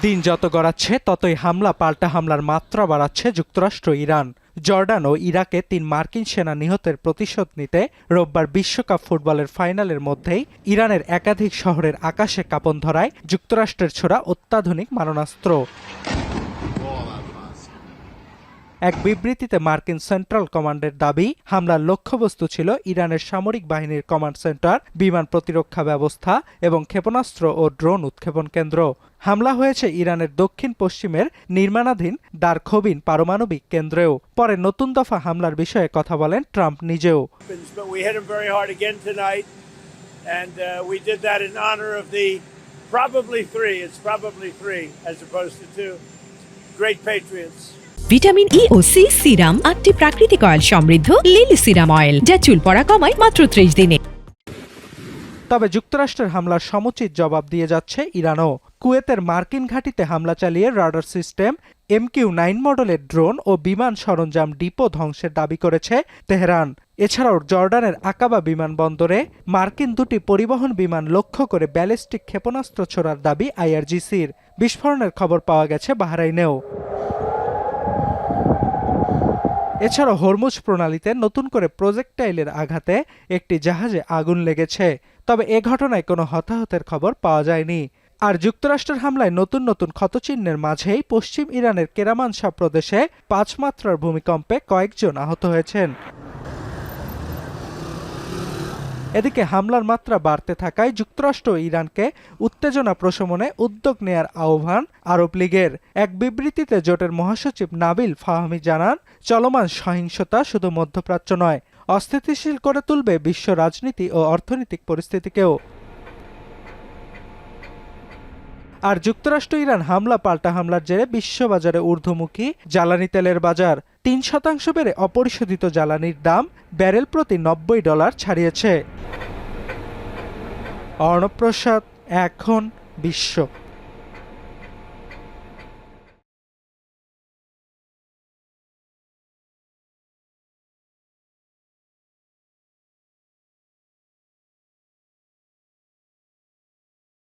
দিন যত গড়াচ্ছে ততই হামলা পাল্টা হামলার মাত্রা বাড়াচ্ছে যুক্তরাষ্ট্র ইরান। জর্ডান ও ইরাকে ৩ মার্কিন সেনা নিহতের প্রতিশোধ নিতে রোববার বিশ্বকাপ ফুটবলের ফাইনালের মধ্যেই ইরানের একাধিক শহরের আকাশে কাঁপন ধরায় যুক্তরাষ্ট্রের ছোড়া অত্যাধুনিক মারণাস্ত্র। এক বিবৃতিতে মার্কিন সেন্ট্রাল কমান্ডের দাবি, হামলার লক্ষ্যবস্তু ছিল ইরানের সামরিক বাহিনীর কমান্ড সেন্টার, বিমান প্রতিরক্ষা ব্যবস্থা এবং ক্ষেপণাস্ত্র ও ড্রোন উৎক্ষেপণ কেন্দ্র। হামলা হয়েছে ইরানের দক্ষিণ পশ্চিমের নির্মাণাধীন দারখোবিন পারমাণবিক কেন্দ্রেও। পরে নতুন দফা হামলার বিষয়ে কথা বলেন ট্রাম্প নিজেও। ভিটামিন ই ও সি সিরাম 8টি প্রাকৃতিক অয়েল সমৃদ্ধ লিলি সিরাম অয়েল, যা চুল পড়া কমায় মাত্র 30 দিনে। তবে যুক্তরাষ্ট্রের হামলার সমুচিত জবাব দিয়ে যাচ্ছে ইরানও। কুয়েতের মার্কিন ঘাঁটিতে হামলা চালিয়ে রাডার সিস্টেম, MQ-9 মডেলের ড্রোন ও বিমান সরঞ্জাম ডিপো ধ্বংসের দাবি করেছে তেহরান। এছাড়াও জর্ডানের আকাবা বিমানবন্দরে মার্কিন 2টি পরিবহন বিমান লক্ষ্য করে ব্যালিস্টিক ক্ষেপণাস্ত্র ছোড়ার দাবি IRGCর। বিস্ফোরণের খবর পাওয়া গেছে বাহরাইনেও। এছাড়াও হরমুজ প্রণালীতে নতুন করে প্রজেক্টাইলের আঘাতে একটি জাহাজে আগুন লেগেছে। তবে এ ঘটনায় কোনো হতাহতের খবর পাওয়া যায়নি। আর যুক্তরাষ্ট্রের হামলায় নতুন নতুন ক্ষতচিহ্নের মাঝেই পশ্চিম ইরানের কেরামানশাহ প্রদেশে 5 মাত্রার ভূমিকম্পে কয়েকজন আহত হয়েছেন। এদিকে হামলার মাত্রা বাড়তে থাকায় যুক্তরাষ্ট্র ও ইরানকে উত্তেজনা প্রশমনে উদ্যোগ নেয়ার আহ্বান আরব লীগের। এক বিবৃতিতে জোটের মহাসচিব নাবিল ফাহমি জানান, চলমান সহিংসতা শুধু মধ্যপ্রাচ্য নয়, অস্থিতিশীল করে তুলবে বিশ্ব রাজনীতি ও অর্থনৈতিক পরিস্থিতিকেও। আর যুক্তরাষ্ট্র ইরান হামলা পাল্টা হামলার জেরে বিশ্ববাজারে ঊর্ধ্বমুখী জ্বালানি তেলের বাজার। 3% বেড়ে অপরিশোধিত জ্বালানির দাম ব্যারেল প্রতি $90 ছাড়িয়েছে। অর্ণব প্রসাদ, এখন বিশ্ব।